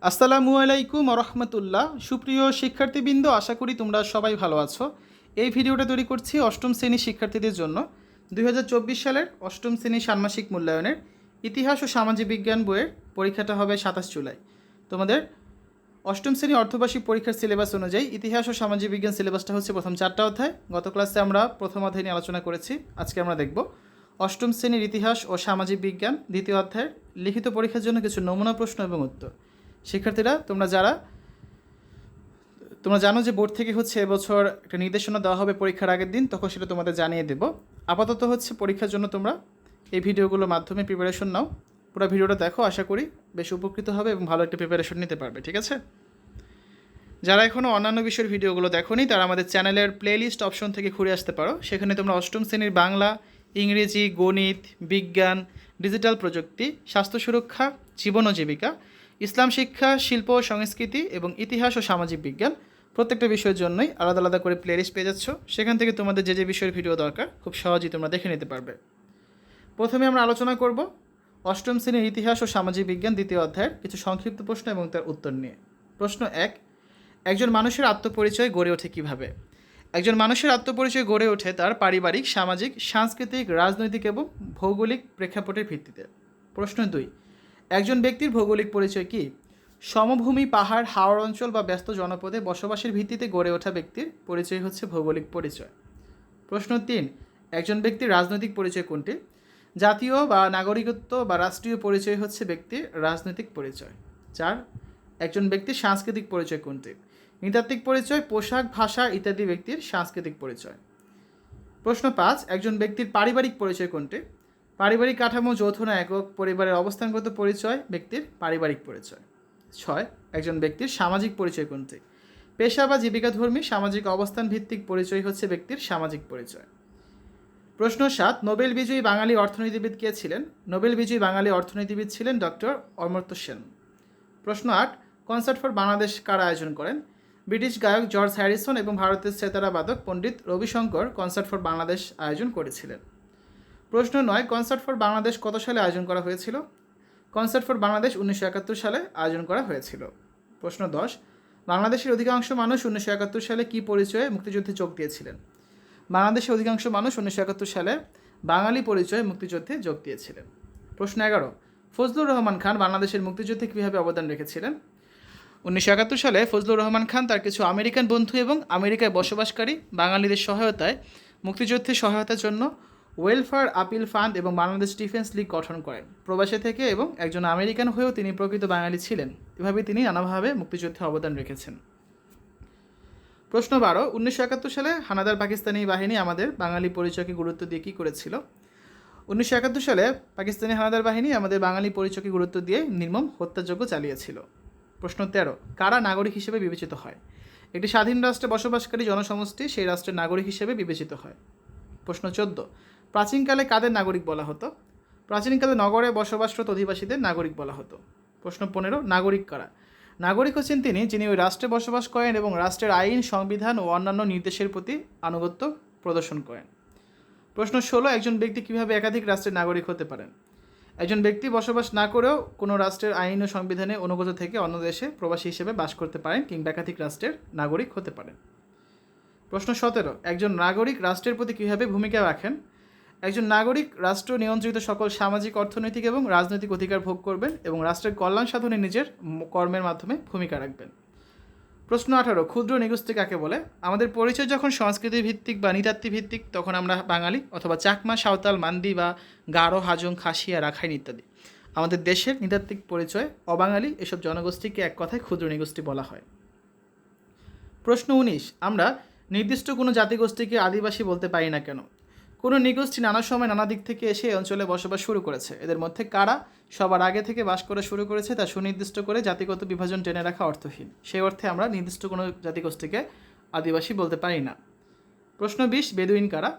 আসসালামু আলাইকুম রহমতুল্লাহ। সুপ্রিয় শিক্ষার্থীবৃন্দ, আশা করি তোমরা সবাই ভালো আছো। এই ভিডিওটা তৈরি করছি অষ্টম শ্রেণীর শিক্ষার্থীদের জন্য। 2024 সালের অষ্টম শ্রেণীর ষান্মাসিক মূল্যায়নের ইতিহাস ও সামাজিক বিজ্ঞান বইয়ের পরীক্ষাটা হবে 27 জুলাই। তোমাদের অষ্টম শ্রেণী অর্ধবার্ষিক পরীক্ষার সিলেবাস অনুযায়ী ইতিহাস ও সামাজিক বিজ্ঞান সিলেবাসটা হচ্ছে প্রথম 4টা অধ্যায়। গত ক্লাসে আমরা প্রথম অধ্যায় নিয়ে আলোচনা করেছি। আজকে আমরা দেখব অষ্টম শ্রেণীর ইতিহাস ও সামাজিক বিজ্ঞান দ্বিতীয় অধ্যায়ের লিখিত পরীক্ষার জন্য কিছু নমুনা প্রশ্ন এবং উত্তর। শিক্ষার্থীরা, তোমরা জানো যে বোর্ড থেকে হচ্ছে এবছর একটা নির্দেশনা দেওয়া হবে পরীক্ষার আগের দিন, তখন সেটা তোমাদের জানিয়ে দেব। আপাতত হচ্ছে পরীক্ষার জন্য তোমরা এই ভিডিওগুলোর মাধ্যমে প্রিপারেশন নাও। পুরো ভিডিওটা দেখো, আশা করি বেশ উপকৃত হবে এবং ভালো একটা প্রিপারেশন নিতে পারবে। ঠিক আছে? যারা এখনও অন্যান্য বিষয়ের ভিডিওগুলো দেখোনি তারা আমাদের চ্যানেলের প্লেলিস্ট অপশন থেকে ঘুরে আসতে পারো। সেখানে তোমরা অষ্টম শ্রেণীর বাংলা, ইংরেজি, গণিত, বিজ্ঞান, ডিজিটাল প্রযুক্তি, স্বাস্থ্য সুরক্ষা, জীবন ও জীবিকা, ইসলাম শিক্ষা, শিল্প ও সংস্কৃতি এবং ইতিহাস ও সামাজিক বিজ্ঞান প্রত্যেকটা বিষয়ের জন্যই আলাদা আলাদা করে প্লেলিস্ট পেয়ে যাচ্ছ। সেখান থেকে তোমাদের যে যে বিষয়ের ভিডিও দরকার খুব সহজেই তোমরা দেখে নিতে পারবে। প্রথমে আমরা আলোচনা করব অষ্টম শ্রেণীর ইতিহাস ও সামাজিক বিজ্ঞান দ্বিতীয় অধ্যায়ের কিছু সংক্ষিপ্ত প্রশ্ন এবং তার উত্তর নিয়ে। প্রশ্ন 1, একজন মানুষের আত্মপরিচয় গড়ে ওঠে কিভাবে? একজন মানুষের আত্মপরিচয় গড়ে ওঠে তার পারিবারিক, সামাজিক, সাংস্কৃতিক, রাজনৈতিক এবং ভৌগোলিক প্রেক্ষাপটের ভিত্তিতে। প্রশ্ন 2, একজন ব্যক্তির ভৌগোলিক পরিচয় কী? সমভূমি, পাহাড়, হাওড় অঞ্চল বা ব্যস্ত জনপদে বসবাসের ভিত্তিতে গড়ে ওঠা ব্যক্তির পরিচয় হচ্ছে ভৌগোলিক পরিচয়। প্রশ্ন 3, একজন ব্যক্তির রাজনৈতিক পরিচয় কোনটি? জাতীয় বা নাগরিকত্ব বা রাষ্ট্রীয় পরিচয় হচ্ছে ব্যক্তির রাজনৈতিক পরিচয়। 4, একজন ব্যক্তির সাংস্কৃতিক পরিচয় কোনটি? নৃতাত্ত্বিক পরিচয়, পোশাক, ভাষা ইত্যাদি ব্যক্তির সাংস্কৃতিক পরিচয়। প্রশ্ন 5, একজন ব্যক্তির পারিবারিক পরিচয় কোনটি? পারিবারিক কাঠামো, যৌথ না একক, পরিবারের অবস্থানগত পরিচয় ব্যক্তির পারিবারিক পরিচয়। 6, একজন ব্যক্তির সামাজিক পরিচয় কোনটি? পেশা বা জীবিকাধর্মী, সামাজিক অবস্থান ভিত্তিক পরিচয় হচ্ছে ব্যক্তির সামাজিক পরিচয়। প্রশ্ন 7, নোবেল বিজয়ী বাঙালি অর্থনীতিবিদ কে ছিলেন? নোবেল বিজয়ী বাঙালি অর্থনীতিবিদ ছিলেন ডক্টর অমর্ত্য সেন। প্রশ্ন 8, কনসার্ট ফর বাংলাদেশ কারা আয়োজন করেন? ব্রিটিশ গায়ক জর্জ হ্যারিসন এবং ভারতের সেতারা বাদক পণ্ডিত রবিশঙ্কর কনসার্ট ফর বাংলাদেশ আয়োজন করেছিলেন। প্রশ্ন 9, কনসার্ট ফর বাংলাদেশ কত সালে আয়োজন করা হয়েছিল? কনসার্ট ফর বাংলাদেশ 1971 সালে আয়োজন করা হয়েছিল। প্রশ্ন 10, বাংলাদেশের অধিকাংশ মানুষ 1971 সালে কী পরিচয়ে মুক্তিযুদ্ধে যোগ দিয়েছিলেন? বাংলাদেশের অধিকাংশ মানুষ 1971 সালে বাঙালি পরিচয়ে মুক্তিযুদ্ধে যোগ দিয়েছিলেন। প্রশ্ন 11, ফজলুর রহমান খান বাংলাদেশের মুক্তিযুদ্ধে কীভাবে অবদান রেখেছিলেন? 1971 সালে ফজলুর রহমান খান তার কিছু আমেরিকান বন্ধু এবং আমেরিকায় বসবাসকারী বাঙালিদের সহায়তায় মুক্তিযুদ্ধে সহায়তার জন্য ওয়েলফেয়ার আপিল ফান্ড এবং বাংলাদেশ ডিফেন্স লীগ গঠন করেন। প্রবাসী থেকে এবং একজন আমেরিকান হয়েও তিনি প্রকৃত বাঙালি ছিলেন। এভাবে তিনি নানাভাবে মুক্তিযুদ্ধে অবদান রেখেছেন। প্রশ্ন 12, 1971 সালে হানাদার পাকিস্তানি বাহিনী আমাদের বাঙালি পরিচয়কে গুরুত্ব দিয়ে কী করেছিল? 1971 সালে পাকিস্তানি হানাদার বাহিনী আমাদের বাঙালি পরিচয়কে গুরুত্ব দিয়ে নির্মম হত্যাযজ্ঞ চালিয়েছিল। প্রশ্ন 13, কারা নাগরিক হিসেবে বিবেচিত হয়? একটি স্বাধীন রাষ্ট্রে বসবাসকারী জনসমষ্টি সেই রাষ্ট্রের নাগরিক হিসেবে বিবেচিত হয়। প্রশ্ন 14, প্রাচীনকালে কাদের নাগরিক বলা হতো? প্রাচীনকালে নগরে বসবাসরত অধিবাসীদের নাগরিক বলা হতো। প্রশ্ন 15, নাগরিক কারা? নাগরিক হচ্ছেন তিনি যিনি ওই রাষ্ট্রে বসবাস করেন এবং রাষ্ট্রের আইন, সংবিধান ও অন্যান্য নির্দেশের প্রতি আনুগত্য প্রদর্শন করেন। প্রশ্ন 16, একজন ব্যক্তি কীভাবে একাধিক রাষ্ট্রের নাগরিক হতে পারেন? একজন ব্যক্তি বসবাস না করেও কোনো রাষ্ট্রের আইন ও সংবিধানে অনুগত থেকে অন্য দেশে প্রবাসী হিসেবে বাস করতে পারেন কিংবা একাধিক রাষ্ট্রের নাগরিক হতে পারেন। প্রশ্ন 17, একজন নাগরিক রাষ্ট্রের প্রতি কীভাবে ভূমিকা রাখেন? একজন নাগরিক রাষ্ট্র নিয়ন্ত্রিত সকল সামাজিক, অর্থনৈতিক এবং রাজনৈতিক অধিকার ভোগ করবেন এবং রাষ্ট্রের কল্যাণ সাধনে নিজের কর্মের মাধ্যমে ভূমিকা রাখবেন। প্রশ্ন 18, ক্ষুদ্র নৃগোষ্ঠী কাকে বলে? আমাদের পরিচয় যখন সংস্কৃতি ভিত্তিক বা নৃতাত্ত্বিক ভিত্তিক তখন আমরা বাঙালি অথবা চাকমা, সাঁওতাল, মান্দি বা গারো, হাজং, খাসিয়া, রাখাইন ইত্যাদি। আমাদের দেশের নৃতাত্ত্বিক পরিচয় অবাঙালি এসব জনগোষ্ঠীকে এক কথায় ক্ষুদ্র নৃগোষ্ঠী বলা হয়। প্রশ্ন 19, আমরা নির্দিষ্ট কোনো জাতিগোষ্ঠীকে আদিবাসী বলতে পারি না কেন? কোনো নৃগোষ্ঠী নানা সময় নানা দিক থেকে এসে এই অঞ্চলে বসবাস শুরু করেছে। এদের মধ্যে কারা সবার আগে থেকে বাস করা শুরু করেছে তা সুনির্দিষ্ট করে জাতিগত বিভাজন টেনে রাখা অর্থহীন। সেই অর্থে আমরা নির্দিষ্ট কোনো জাতিগোষ্ঠীকে আদিবাসী বলতে পারি না। প্রশ্ন 20, বেদুইন কারা?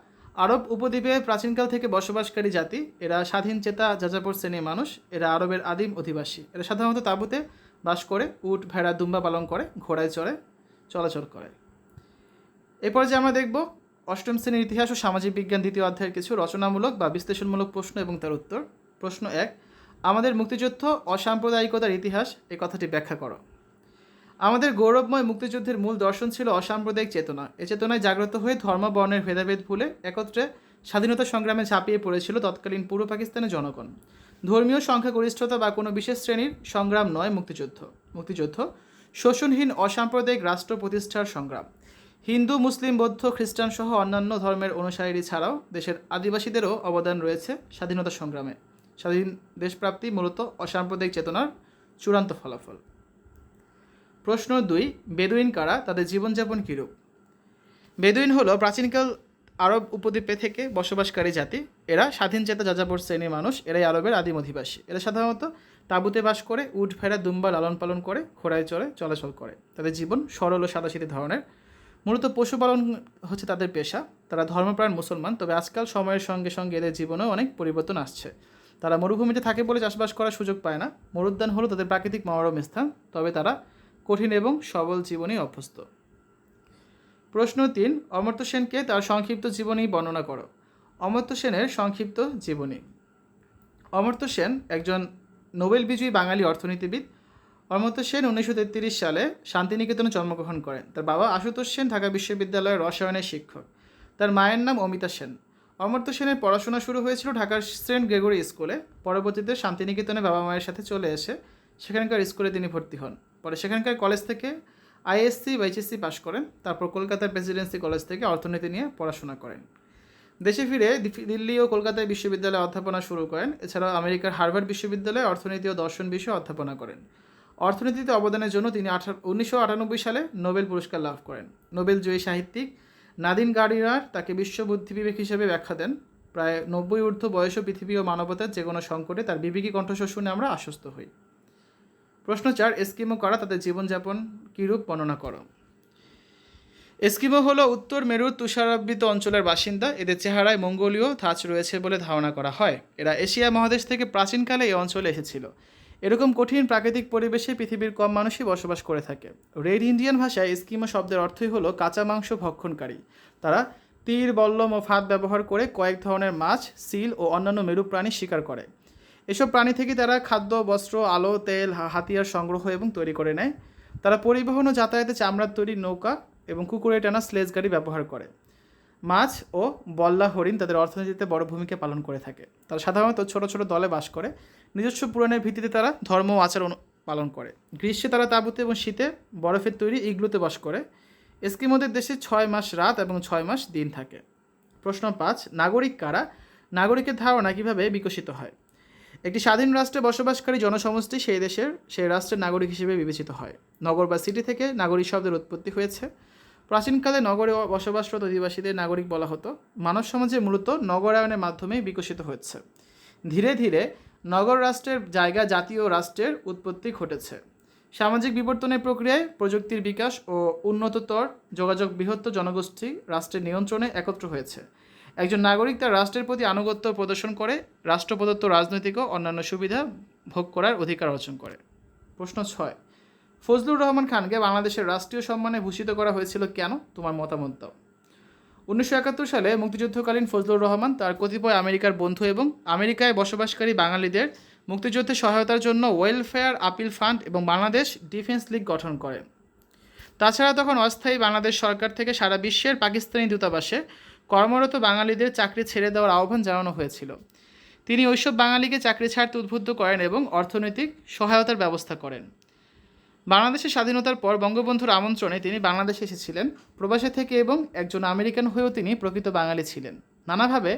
আরব উপদ্বীপে প্রাচীনকাল থেকে বসবাসকারী জাতি। এরা স্বাধীন চেতা যাযাবর শ্রেণীর মানুষ। এরা আরবের আদিম অধিবাসী। এরা সাধারণত তাঁবুতে বাস করে, উট, ভেড়া, দুম্বা পালন করে, ঘোড়ায় চড়ে চলাচল করে। এরপর যে আমরা দেখব অষ্টম শ্রেণীর ইতিহাস ও সামাজিক বিজ্ঞান দ্বিতীয় অধ্যায়ের কিছু রচনামূলক বা বিশ্লেষণমূলক প্রশ্ন এবং তার উত্তর। প্রশ্ন 1, আমাদের মুক্তিযুদ্ধ অসাম্প্রদায়িকতার ইতিহাস, এই কথাটি ব্যাখ্যা করো। আমাদের গৌরবময় মুক্তিযুদ্ধের মূল দর্শন ছিল অসাম্প্রদায়িক চেতনা। এ চেতনায় জাগ্রত হয়ে ধর্ম বর্ণের ভেদাভেদ ভুলে একত্রে স্বাধীনতা সংগ্রামে ঝাঁপিয়ে পড়েছিল তৎকালীন পূর্ব পাকিস্তানের জনগণ। ধর্মীয় সংখ্যাগরিষ্ঠতা বা কোনো বিশেষ শ্রেণীর সংগ্রাম নয় মুক্তিযুদ্ধ। মুক্তিযুদ্ধ শোষণহীন অসাম্প্রদায়িক রাষ্ট্র প্রতিষ্ঠার সংগ্রাম। হিন্দু, মুসলিম, বৌদ্ধ, খ্রিস্টান সহ অন্যান্য ধর্মের অনুসারী ছাড়াও দেশের আদিবাসীদেরও অবদান রয়েছে স্বাধীনতা সংগ্রামে। স্বাধীন দেশপ্রাপ্তি মূলত অসাম্প্রদায়িক চেতনার চূড়ান্ত ফলাফল। প্রশ্ন 2, বেদুইন কারা, তাদের জীবনযাপন কীরূপ? বেদুইন হলো প্রাচীনকাল আরব উপদ্বীপে থেকে বসবাসকারী জাতি। এরা স্বাধীনচেতা যাযাবর শ্রেণীর মানুষ। এরাই আরবের আদিম অধিবাসী। এরা সাধারণত তাঁবুতে বাস করে, উট ভেড়া দুম্বা লালন পালন করে, ঘোড়ায় চড়ে চলাচল করে। তাদের জীবন সরল ও সাদাসিধে ধরনের। মূলত পশুপালন হচ্ছে তাদের পেশা। তারা ধর্মপ্রাণ মুসলমান, তবে আজকাল সময়ের সঙ্গে সঙ্গে এদের জীবনেও অনেক পরিবর্তন আসছে। তারা মরুভূমিতে থাকে বলে চাষবাস করার সুযোগ পায় না। মরুদ্যান হলো তাদের প্রাকৃতিক মনোরম স্থান, তবে তারা কঠিন এবং সবল জীবনে অভ্যস্ত। প্রশ্ন 3, অমর্ত্য সেনকে তার সংক্ষিপ্ত জীবনী বর্ণনা করো। অমর্ত্য সেনের সংক্ষিপ্ত জীবনী। অমর্ত্য সেন একজন নোবেল বিজয়ী বাঙালি অর্থনীতিবিদ। অমর্ত্য সেন 1933 সালে শান্তিনিকেতনে জন্মগ্রহণ করেন। তার বাবা আশুতোষ সেন ঢাকা বিশ্ববিদ্যালয়ের রসায়নের শিক্ষক। তার মায়ের নাম অমিতা সেন। অমর্ত্য সেনের পড়াশোনা শুরু হয়েছিল ঢাকার সেন্ট গ্রেগরি স্কুলে। পরবর্তীতে শান্তিনিকেতনে বাবা মায়ের সাথে চলে এসে সেখানকার স্কুলে তিনি ভর্তি হন। পরে সেখানকার কলেজ থেকে আইএসসি বা এইচএসসি পাশ করেন। তারপর কলকাতার প্রেসিডেন্সি কলেজ থেকে অর্থনীতি নিয়ে পড়াশোনা করেন। দেশে ফিরে দিল্লি ও কলকাতায় বিশ্ববিদ্যালয়ে অধ্যাপনা শুরু করেন। এছাড়াও আমেরিকার হার্ভার্ড বিশ্ববিদ্যালয়ে অর্থনীতি ও দর্শন বিষয়ে অধ্যাপনা করেন। অর্থনীতিতে অবদানের জন্য তিনি 1998 সালে নোবেল পুরস্কার লাভ করেন। নোবেল জয়ী সাহিত্যিক নাদিন গার্ডিনার তাকে বিশ্ব বুদ্ধিবিবেক হিসেবে ব্যাখ্যা দেন। প্রায় 90 ঊর্ধ্ব বয়সও পৃথিবী ও মানবতার যে কোনো সংকটে তার বিবেকী কণ্ঠস্বর শুনে আমরা আশ্বস্ত হই। প্রশ্ন 4, এস্কিমো কারা, তাদের জীবনযাপন কীরূপ বর্ণনা করো। এস্কিমো হলো উত্তর মেরুর তুষারাবৃত অঞ্চলের বাসিন্দা। এদের চেহারায় মঙ্গোলীয় ধাঁচ রয়েছে বলে ধারণা করা হয়। এরা এশিয়া মহাদেশ থেকে প্রাচীনকালে এই অঞ্চলে এসেছিল। এরকম কঠিন প্রাকৃতিক পরিবেশে পৃথিবীর কম মানুষই বসবাস করে থাকে। রেড ইন্ডিয়ান ভাষায় এস্কিমো শব্দের অর্থই হলো কাঁচা মাংস ভক্ষণকারী। তারা তীর, বল্লম ও ফাঁদ ব্যবহার করে কয়েক ধরনের মাছ, সিল ও অন্যান্য মেরু প্রাণী শিকার করে। এসব প্রাণী থেকে তারা খাদ্য, বস্ত্র, আলো, তেল, হাতিয়ার সংগ্রহ এবং তৈরি করে নেয়। তারা পরিবহন ও যাতায়াতে চামড়ার তৈরি নৌকা এবং কুকুরে টানা স্লেজ গাড়ি ব্যবহার করে। মাছ ও বল্লা হরিণ তাদের অর্থনীতিতে বড় ভূমিকা পালন করে থাকে। তারা সাধারণত ছোট ছোট দলে বাস করে। নিজস্ব পুরাণের ভিত্তিতে তারা ধর্ম ও আচার পালন করে। গ্রীষ্মে তারা তাঁবুতে এবং শীতে বরফের তৈরি ইগলুতে বাস করে। এস্কিমোদের দেশে 6 মাস রাত এবং 6 মাস দিন থাকে। প্রশ্ন 5, নাগরিক কারা, নাগরিকের ধারণা কীভাবে বিকশিত হয়। একটি স্বাধীন রাষ্ট্রে বসবাসকারী জনসমষ্টি সেই রাষ্ট্রের নাগরিক হিসেবে বিবেচিত হয়। নগর বা সিটি থেকে নাগরিক শব্দের উৎপত্তি হয়েছে। প্রাচীনকালে নগরে বসবাসরত অধিবাসীদের নাগরিক বলা হতো। মানব সমাজে মূলত নগরায়নের মাধ্যমেই বিকশিত হচ্ছে। ধীরে ধীরে নগর রাষ্ট্রের জায়গা জাতীয় রাষ্ট্রের উৎপত্তি ঘটেছে। সামাজিক বিবর্তনের প্রক্রিয়ায় প্রযুক্তির বিকাশ ও উন্নততর যোগাযোগ বৃহত্তর জনগোষ্ঠী রাষ্ট্রের নিয়ন্ত্রণে একত্র হয়েছে। একজন নাগরিক তার রাষ্ট্রের প্রতি আনুগত্য প্রদর্শন করে রাষ্ট্র প্রদত্ত রাজনৈতিক ও অন্যান্য সুবিধা ভোগ করার অধিকার অর্জন করে। প্রশ্ন 6, ফজলুর রহমান খানকে বাংলাদেশের রাষ্ট্রীয় সম্মানে ভূষিত করা হয়েছিল কেন, তোমার মতামত দাও। 1971 সালে মুক্তিযুদ্ধকালীন ফজলুর রহমান তার কতিপয় আমেরিকার বন্ধু এবং আমেরিকায় বসবাসকারী বাঙালিদের মুক্তিযুদ্ধে সহায়তার জন্য ওয়েলফেয়ার আপিল ফান্ড এবং বাংলাদেশ ডিফেন্স লীগ গঠন করেন। তাছাড়া তখন অস্থায়ী বাংলাদেশ সরকার থেকে সারা বিশ্বের পাকিস্তানি দূতাবাসে কর্মরত বাঙালিদের চাকরি ছেড়ে দেওয়ার আহ্বান জানানো হয়েছিল। তিনি ওইসব বাঙালিকে চাকরি ছাড়তে উদ্বুদ্ধ করেন এবং অর্থনৈতিক সহায়তার ব্যবস্থা করেন। বাংলাদেশের স্বাধীনতার পর বঙ্গবন্ধুর আমন্ত্রণে তিনি বাংলাদেশে এসেছিলেন প্রবাসে থেকে এবং একজন আমেরিকান হয়েও তিনি প্রকৃত বাঙালি ছিলেন। নানাভাবে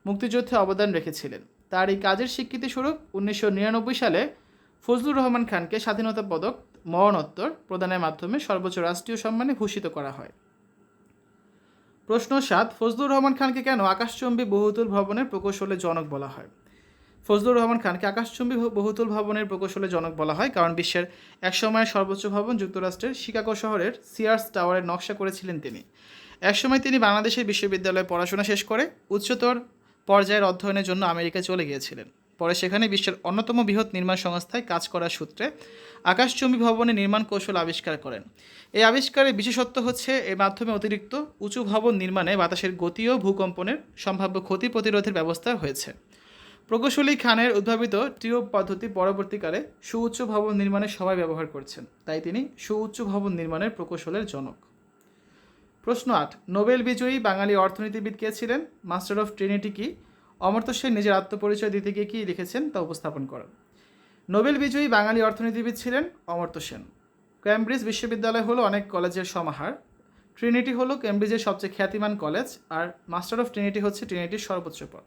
মুক্তিযুদ্ধে অবদান রেখেছিলেন। তার এই কাজের স্বীকৃতিস্বরূপ 1999 সালে ফজলুর রহমান খানকে স্বাধীনতা পদক মরণোত্তর প্রদানের মাধ্যমে সর্বোচ্চ রাষ্ট্রীয় সম্মানে ভূষিত করা হয়। প্রশ্ন 7, ফজলুর রহমান খানকে কেন আকাশচুম্বী বহুতল ভবনের প্রকৌশলের জনক বলা হয়। ফজলুর রহমান খানকে আকাশচুম্বী বহুতল ভবনের প্রকৌশলের জনক বলা হয় কারণ বিশ্বের একসময়ের সর্বোচ্চ ভবন যুক্তরাষ্ট্রের শিকাগো শহরের সিয়ার্স টাওয়ারের নকশা করেছিলেন তিনি। একসময় তিনি বাংলাদেশের বিশ্ববিদ্যালয়ে পড়াশোনা শেষ করে উচ্চতর পর্যায়ের অধ্যয়নের জন্য আমেরিকায় চলে গিয়েছিলেন। পরে সেখানে বিশ্বের অন্যতম বৃহৎ নির্মাণ সংস্থায় কাজ করার সূত্রে আকাশচুম্বী ভবনের নির্মাণ কৌশল আবিষ্কার করেন। এই আবিষ্কারের বিশেষত্ব হচ্ছে এর মাধ্যমে অতিরিক্ত উঁচু ভবন নির্মাণে বাতাসের গতি ও ভূকম্পনের সম্ভাব্য ক্ষতি প্রতিরোধের ব্যবস্থা হয়েছে। প্রকৌশলী খানের উদ্ভাবিত টিউব পদ্ধতি পরবর্তীকালে সুউচ্চ ভবন নির্মাণে সবাই ব্যবহার করছেন, তাই তিনি সুউচ্চ ভবন নির্মাণের প্রকৌশলের জনক। প্রশ্ন 8, নোবেল বিজয়ী বাঙালি অর্থনীতিবিদ কে ছিলেন? মাস্টার অফ ট্রিনিটি কি? অমর্ত্য সেন নিজের আত্মপরিচয় দিতে গিয়ে কী লিখেছেন তা উপস্থাপন করেন। নোবেল বিজয়ী বাঙালি অর্থনীতিবিদ ছিলেন অমর্ত্য সেন। ক্যামব্রিজ বিশ্ববিদ্যালয় হলো অনেক কলেজের সমাহার। ট্রিনিটি হলো ক্যামব্রিজের সবচেয়ে খ্যাতিমান কলেজ, আর মাস্টার অফ ট্রিনিটি হচ্ছে ট্রিনিটির সর্বোচ্চ পদ।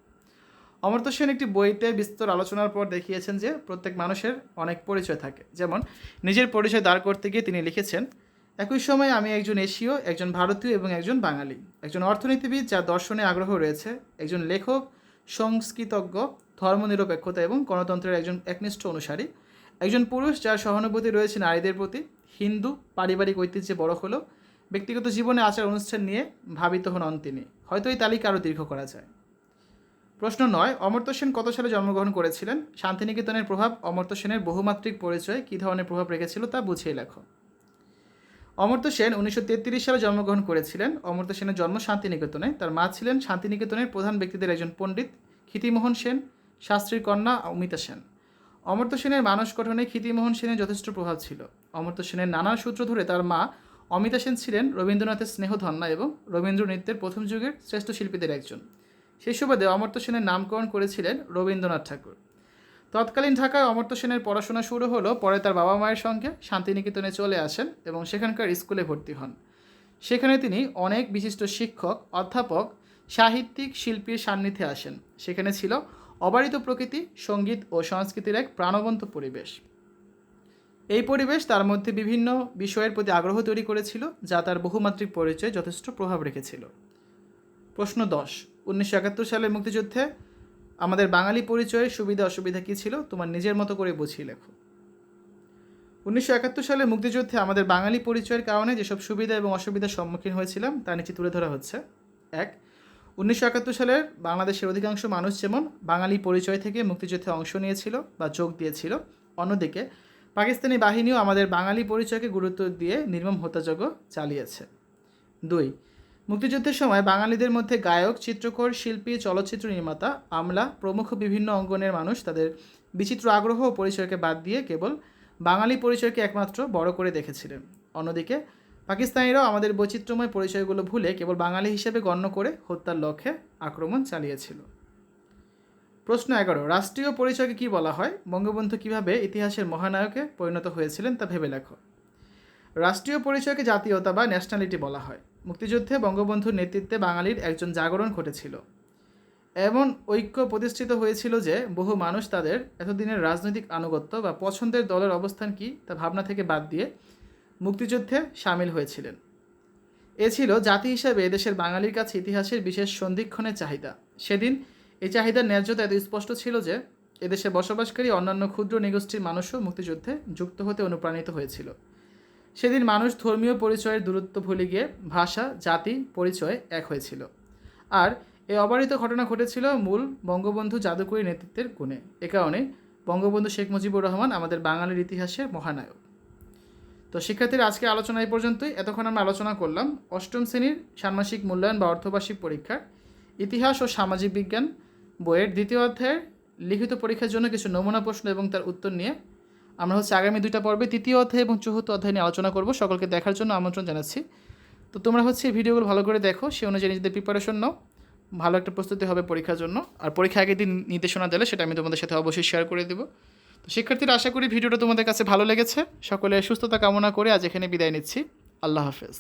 অমর্ত্য সেন একটি বইতে বিস্তর আলোচনার পর দেখিয়েছেন যে প্রত্যেক মানুষের অনেক পরিচয় থাকে। যেমন নিজের পরিচয় দাঁড় করতে গিয়ে তিনি লিখেছেন, একই সময়ে আমি একজন এশীয়, একজন ভারতীয় এবং একজন বাঙালি, একজন অর্থনীতিবিদ যার দর্শনে আগ্রহ রয়েছে, একজন লেখক, সংস্কৃতজ্ঞ, ধর্মনিরপেক্ষতা এবং গণতন্ত্রের একজন একনিষ্ঠ অনুসারী, একজন পুরুষ যার সহানুভূতি রয়েছে নারীদের প্রতি, হিন্দু, পারিবারিক ঐতিহ্যে বড় হলো, ব্যক্তিগত জীবনে আচার অনুষ্ঠান নিয়ে ভাবিত হন তিনি। হয়তো এই তালিকা আরও দীর্ঘ করা যায়। প্রশ্ন 9, অমর্ত্য সেন কত সালে জন্মগ্রহণ করেছিলেন? শান্তিনিকেতনের প্রভাব অমর্ত্য সেনের বহুমাত্রিক পরিচয়ে কী ধরনের প্রভাব রেখেছিল তা বুঝিয়ে লেখো। অমর্ত্য সেন 1933 সালে জন্মগ্রহণ করেছিলেন। অমর্ত্য সেনের জন্ম শান্তিনিকেতনে। তার মা ছিলেন শান্তিনিকেতনের প্রধান ব্যক্তিদের একজন পণ্ডিত ক্ষিতিমোহন সেন, শাস্ত্রীর কন্যা অমিতা সেন। অমর্ত্য সেনের মানস গঠনে ক্ষিতিমোহন সেনের যথেষ্ট প্রভাব ছিল। অমর্ত্য সেনের নানার সূত্র ধরে তার মা অমিতা সেন ছিলেন রবীন্দ্রনাথের স্নেহধন্যা এবং রবীন্দ্র নৃত্যের প্রথম যুগের শ্রেষ্ঠ শিল্পীদের একজন। সেই সুবাদে অমর্ত্য সেনের নামকরণ করেছিলেন রবীন্দ্রনাথ ঠাকুর। তৎকালীন ঢাকায় অমর্ত্য সেনের পড়াশোনা শুরু হলো। পরে তার বাবা মায়ের সঙ্গে শান্তিনিকেতনে চলে আসেন এবং সেখানকার স্কুলে ভর্তি হন। সেখানে তিনি অনেক বিশিষ্ট শিক্ষক, অধ্যাপক, সাহিত্যিক, শিল্পীর সান্নিধ্যে আসেন। সেখানে ছিল অবারিত প্রকৃতি, সঙ্গীত ও সংস্কৃতির এক প্রাণবন্ত পরিবেশ। এই পরিবেশ তার মধ্যে বিভিন্ন বিষয়ের প্রতি আগ্রহ তৈরি করেছিল, যা তার বহুমাত্রিক পরিচয়ে যথেষ্ট প্রভাব রেখেছিল। প্রশ্ন 10, 1971 সালের মুক্তিযুদ্ধে আমাদের বাঙালি পরিচয়ের সুবিধা অসুবিধা কী ছিল? তোমার নিজের মতো করে বুঝিয়ে লেখো। 1971 সালের মুক্তিযুদ্ধে আমাদের বাঙালি পরিচয়ের কারণে যেসব সুবিধা এবং অসুবিধার সম্মুখীন হয়েছিলাম তা নিচে তুলে ধরা হচ্ছে। 1, 1971 সালের বাংলাদেশের অধিকাংশ মানুষ যেমন বাঙালি পরিচয় থেকে মুক্তিযুদ্ধে অংশ নিয়েছিল বা যোগ দিয়েছিল, অন্যদিকে পাকিস্তানি বাহিনীও আমাদের বাঙালি পরিচয়কে গুরুত্ব দিয়ে নির্মম হত্যাযজ্ঞ চালিয়েছে। 2, মুক্তিযুদ্ধের সময় বাঙালিদের মধ্যে গায়ক, চিত্রকর, শিল্পী, চলচ্চিত্র নির্মাতা, আমলা প্রমুখ বিভিন্ন অঙ্গনের মানুষ তাদের বিচিত্র আগ্রহ ও পরিচয়কে বাদ দিয়ে কেবল বাঙালি পরিচয়কে একমাত্র বড় করে দেখেছিলেন। অন্যদিকে পাকিস্তানিরাও আমাদের বৈচিত্র্যময় পরিচয়গুলো ভুলে কেবল বাঙালি হিসেবে গণ্য করে হত্যার লক্ষ্যে আক্রমণ চালিয়েছিল। প্রশ্ন 11, রাষ্ট্রীয় পরিচয়কে কী বলা হয়? বঙ্গবন্ধু কীভাবে ইতিহাসের মহানায়কে পরিণত হয়েছিলেন তা ভেবে লেখো। রাষ্ট্রীয় পরিচয়কে জাতীয়তা বা ন্যাশনালিটি বলা হয়। মুক্তিযুদ্ধে বঙ্গবন্ধুর নেতৃত্বে বাঙালির একজন জাগরণ ঘটেছিল। এমন ঐক্য প্রতিষ্ঠিত হয়েছিল যে বহু মানুষ তাদের এতদিনের রাজনৈতিক আনুগত্য বা পছন্দের দলের অবস্থান কী তা ভাবনা থেকে বাদ দিয়ে মুক্তিযুদ্ধে সামিল হয়েছিলেন। এ ছিল জাতি হিসাবে এদেশের বাঙালির কাছে ইতিহাসের বিশেষ সন্ধিক্ষণের চাহিদা। সেদিন এই চাহিদার ন্যায্যতা এত স্পষ্ট ছিল যে এদেশে বসবাসকারী অন্যান্য ক্ষুদ্র নৃগোষ্ঠীর মানুষও মুক্তিযুদ্ধে যুক্ত হতে অনুপ্রাণিত হয়েছিল। সেদিন মানুষ ধর্মীয় পরিচয়ের দূরত্ব ভুলে গিয়ে ভাষা, জাতি, পরিচয় এক হয়েছিল। আর এই অবারিত ঘটনা ঘটেছিল মূল বঙ্গবন্ধু জাদুকরী নেতৃত্বের গুণে। এ কারণে বঙ্গবন্ধু শেখ মুজিবুর রহমান আমাদের বাঙালির ইতিহাসের মহানায়ক। তো শিক্ষার্থীরা, আজকে আলোচনা এই পর্যন্তই। এতক্ষণ আমরা আলোচনা করলাম অষ্টম শ্রেণীর ষান্মাসিক মূল্যায়ন বা অর্ধবার্ষিক পরীক্ষার ইতিহাস ও সামাজিক বিজ্ঞান বইয়ের দ্বিতীয় অধ্যায়ের লিখিত পরীক্ষার জন্য কিছু নমুনা প্রশ্ন এবং তার উত্তর নিয়ে আমরা আগামী 2টা পর্বে তৃতীয় অধ্যায় এবং চতুর্থ অধ্যায় নিয়ে আলোচনা করব। সকলকে দেখার জন্য আমন্ত্রণ জানাচ্ছি। তো তোমরা এই ভিডিওগুলো ভালো করে দেখো, সে অনুযায়ী নিজেদের প্রিপারেশন নাও, ভালো একটা প্রস্তুতি হবে পরীক্ষার জন্য। আর পরীক্ষা আগের দিন নির্দেশনা দিলে সেটা আমি তোমাদের সাথে অবশ্যই শেয়ার করে দেবো। তো শিক্ষার্থীরা, আশা করি ভিডিওটা তোমাদের কাছে ভালো লেগেছে। সকলের সুস্থতা কামনা করে আজ এখানে বিদায় নিচ্ছি। আল্লাহ হাফেজ।